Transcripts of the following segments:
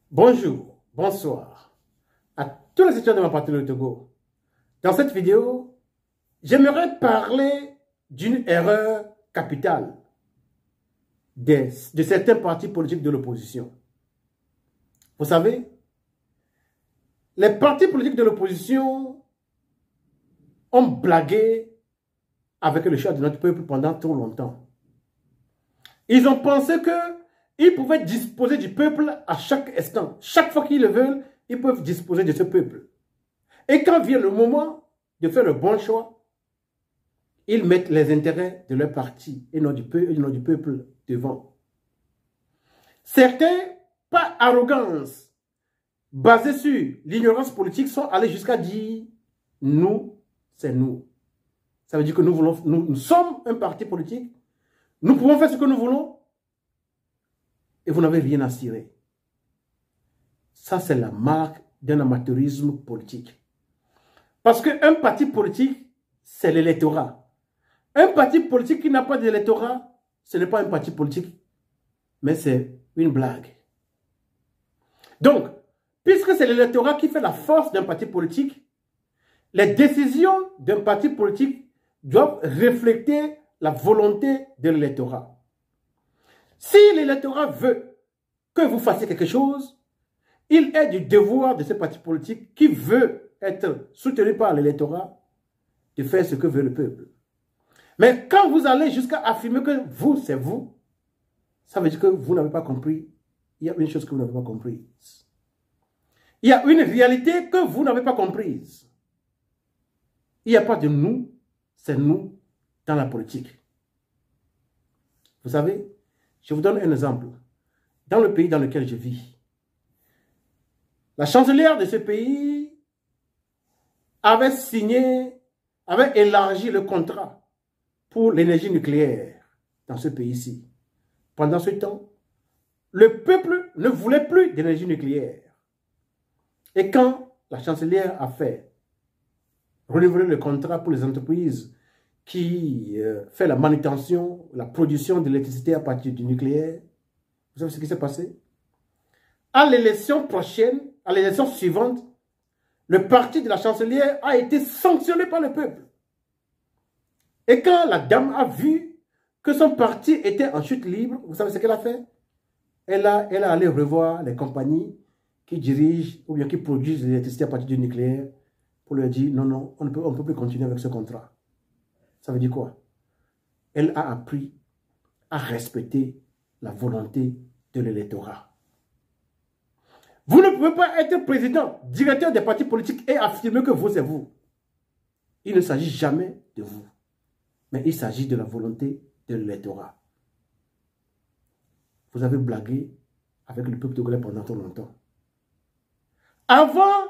Bonjour, bonsoir à tous les étudiants de ma patrie, le Togo. Dans cette vidéo, j'aimerais parler d'une erreur capitale de certains partis politiques de l'opposition. Vous savez, les partis politiques de l'opposition ont blagué avec le choix de notre peuple pendant trop longtemps. Ils ont pensé qu'ils pouvaient disposer du peuple à chaque instant. Chaque fois qu'ils le veulent, ils peuvent disposer de ce peuple. Et quand vient le moment de faire le bon choix, ils mettent les intérêts de leur parti et non du peuple devant. Certains, par arrogance, basés sur l'ignorance politique, sont allés jusqu'à dire « nous, c'est nous ». Ça veut dire que nous sommes un parti politique, nous pouvons faire ce que nous voulons et vous n'avez rien à cirer. Ça, c'est la marque d'un amateurisme politique. Parce qu'un parti politique, c'est l'électorat. Un parti politique qui n'a pas d'électorat, ce n'est pas un parti politique, mais c'est une blague. Donc, puisque c'est l'électorat qui fait la force d'un parti politique, les décisions d'un parti politique doivent refléter la volonté de l'électorat. Si l'électorat veut que vous fassiez quelque chose, il est du devoir de ce parti politique qui veut être soutenu par l'électorat de faire ce que veut le peuple. Mais quand vous allez jusqu'à affirmer que vous, c'est vous, ça veut dire que vous n'avez pas compris. Il y a une chose que vous n'avez pas comprise. Il y a une réalité que vous n'avez pas comprise. Il n'y a pas de nous, c'est nous dans la politique. Vous savez, je vous donne un exemple. Dans le pays dans lequel je vis, la chancelière de ce pays avait élargi le contrat pour l'énergie nucléaire dans ce pays-ci. Pendant ce temps, le peuple ne voulait plus d'énergie nucléaire. Et quand la chancelière a fait renouveler le contrat pour les entreprises qui font la manutention, la production d'électricité à partir du nucléaire, vous savez ce qui s'est passé? À l'élection prochaine, à l'élection suivante, le parti de la chancelière a été sanctionné par le peuple. Et quand la dame a vu que son parti était en chute libre, vous savez ce qu'elle a fait? Elle est allée revoir les compagnies qui dirigent ou bien qui produisent l'électricité à partir du nucléaire pour leur dire non, on ne peut plus continuer avec ce contrat. Ça veut dire quoi? Elle a appris à respecter la volonté de l'électorat. Vous ne pouvez pas être président, directeur des partis politiques et affirmer que vous, c'est vous. Il ne s'agit jamais de vous, mais il s'agit de la volonté de l'électorat. Vous avez blagué avec le peuple togolais pendant trop longtemps. Avant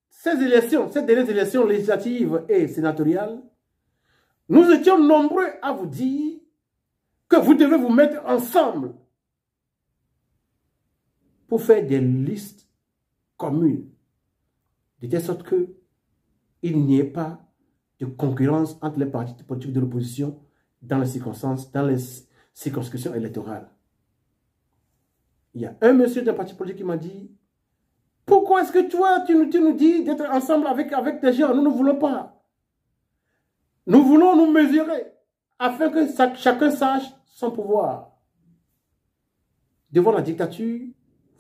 ces dernières élections législatives et sénatoriales, nous étions nombreux à vous dire que vous devez vous mettre ensemble pour faire des listes communes, de telle sorte qu'il n'y ait pas de concurrence entre les partis politiques de l'opposition dans les circonscriptions électorales. Il y a un monsieur d'un parti politique qui m'a dit « Pourquoi est-ce que tu nous dis d'être ensemble avec des gens? Nous ne voulons pas. Nous voulons nous mesurer afin que chacun sache son pouvoir. Devant la dictature,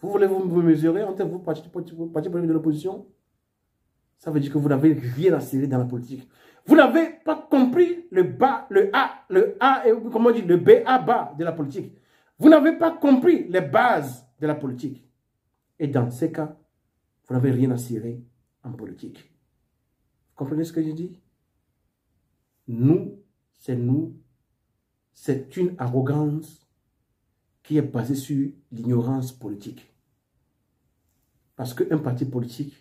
vous voulez vous mesurer entre vous, partis politiques de l'opposition? Ça veut dire que vous n'avez rien à cirer dans la politique. Vous n'avez pas compris le B.A.-ba de la politique. Vous n'avez pas compris les bases de la politique. Et dans ces cas, vous n'avez rien à cirer en politique. Vous comprenez ce que je dis? Nous, c'est nous. C'est une arrogance qui est basée sur l'ignorance politique. Parce qu'un parti politique,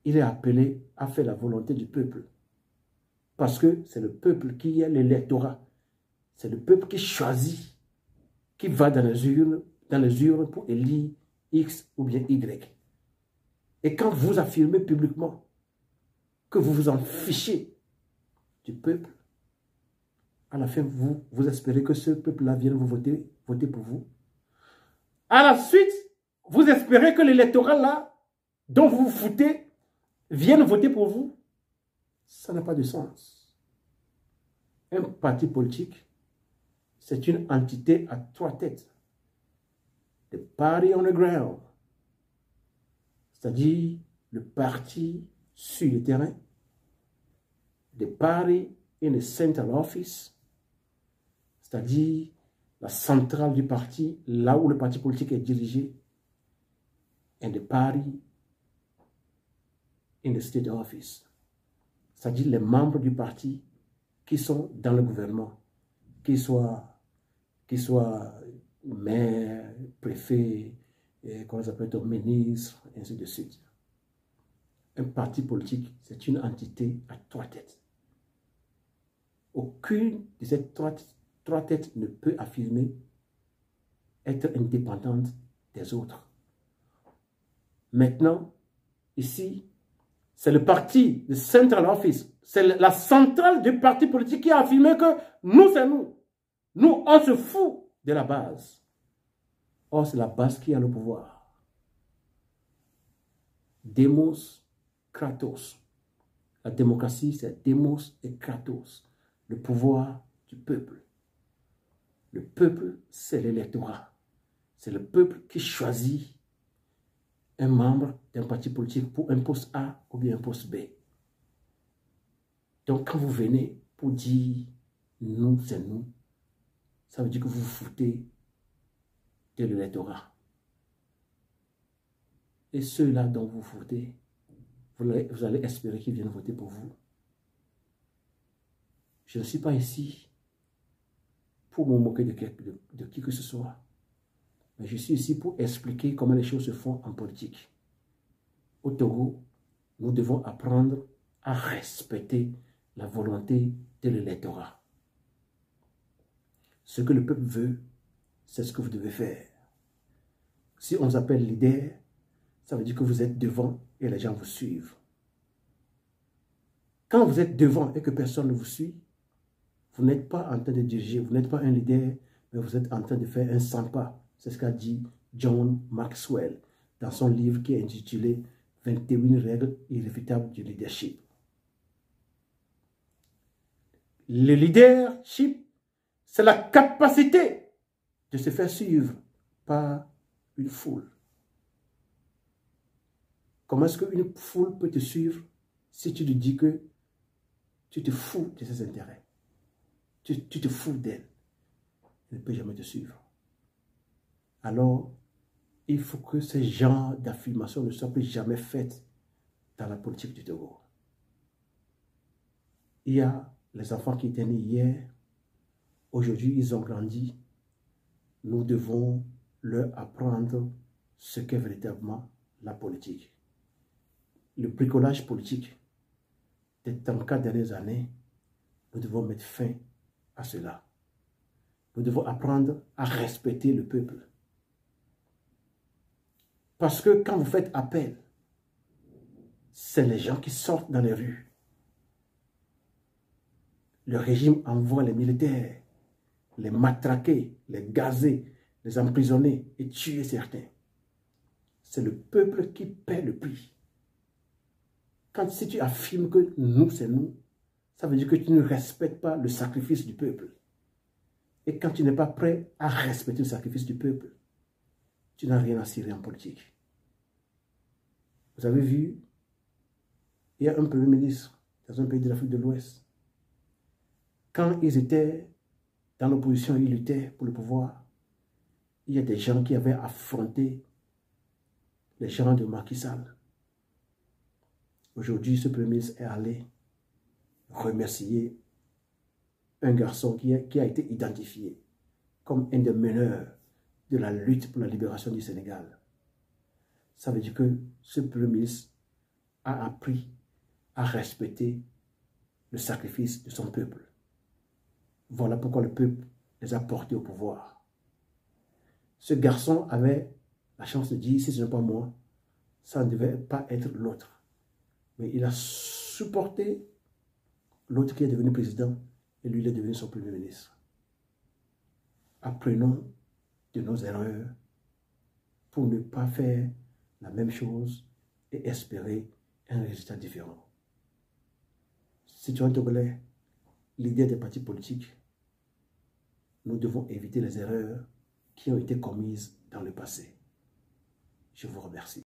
il est appelé à faire la volonté du peuple. Parce que c'est le peuple qui est l'électorat. C'est le peuple qui choisit, qui va dans les urnes pour élire X ou bien Y. Et quand vous affirmez publiquement que vous vous en fichez du peuple, à la fin, vous espérez que ce peuple-là vienne vous voter pour vous. À la suite, vous espérez que l'électorat là, dont vous vous foutez, vienne voter pour vous? Ça n'a pas de sens. Un parti politique, c'est une entité à 3 têtes. The party on the ground. C'est-à-dire le parti sur le terrain. The party in the central office. C'est-à-dire la centrale du parti, là où le parti politique est dirigé. And the party in the state office. C'est-à-dire les membres du parti qui sont dans le gouvernement, qu'ils soient maires, préfets, comment ça s'appelle, ministres, ainsi de suite. Un parti politique, c'est une entité à 3 têtes. Aucune de ces trois têtes ne peut affirmer être indépendante des autres. Maintenant, ici, c'est le parti, le Central Office, c'est la centrale du parti politique qui a affirmé que nous, c'est nous. Nous, on se fout de la base. Or, c'est la base qui a le pouvoir. Demos, Kratos. La démocratie, c'est Demos et Kratos. Le pouvoir du peuple. Le peuple, c'est l'électorat. C'est le peuple qui choisit un membre d'un parti politique pour un poste A ou bien un poste B. Donc, quand vous venez pour dire « nous, c'est nous », ça veut dire que vous vous foutez de l'électorat. Et ceux-là dont vous vous foutez, vous allez espérer qu'ils viennent voter pour vous. Je ne suis pas ici pour me moquer de qui que ce soit. Mais je suis ici pour expliquer comment les choses se font en politique. Au Togo, nous devons apprendre à respecter la volonté de l'électorat. Ce que le peuple veut, c'est ce que vous devez faire. Si on vous appelle leader, ça veut dire que vous êtes devant et les gens vous suivent. Quand vous êtes devant et que personne ne vous suit, vous n'êtes pas en train de diriger, vous n'êtes pas un leader, mais vous êtes en train de faire un 100 pas. C'est ce qu'a dit John Maxwell dans son livre qui est intitulé 21 règles irréfutables du leadership. Le leadership, c'est la capacité de se faire suivre par une foule. Comment est-ce qu'une foule peut te suivre si tu lui dis que tu te fous de ses intérêts? Tu te fous d'elle. Elle ne peut jamais te suivre. Alors, il faut que ce genre d'affirmation ne soit plus jamais faite dans la politique du Togo. Il y a les enfants qui étaient nés hier. Aujourd'hui, ils ont grandi. Nous devons leur apprendre ce qu'est véritablement la politique. Le bricolage politique des 34 dernières années, nous devons mettre fin à cela. Nous devons apprendre à respecter le peuple. Parce que quand vous faites appel, c'est les gens qui sortent dans les rues. Le régime envoie les militaires, les matraquer, les gazer, les emprisonner et tuer certains. C'est le peuple qui paie le prix. Si tu affirmes que nous, c'est nous, ça veut dire que tu ne respectes pas le sacrifice du peuple. Et quand tu n'es pas prêt à respecter le sacrifice du peuple, tu n'as rien à cirer en politique. Vous avez vu, il y a un premier ministre dans un pays de l'Afrique de l'Ouest. Quand ils étaient dans l'opposition, ils luttaient pour le pouvoir. Il y a des gens qui avaient affronté les gens de Macky Sall. Aujourd'hui, ce premier ministre est allé remercier un garçon qui a été identifié comme un des meneurs de la lutte pour la libération du Sénégal. Ça veut dire que ce premier ministre a appris à respecter le sacrifice de son peuple. Voilà pourquoi le peuple les a portés au pouvoir. Ce garçon avait la chance de dire, si ce n'est pas moi, ça ne devait pas être l'autre. Mais il a supporté l'autre qui est devenu président et lui il est devenu son premier ministre. Apprenons de nos erreurs pour ne pas faire la même chose et espérer un résultat différent. Citoyens togolais, leaders des partis politiques, nous devons éviter les erreurs qui ont été commises dans le passé. Je vous remercie.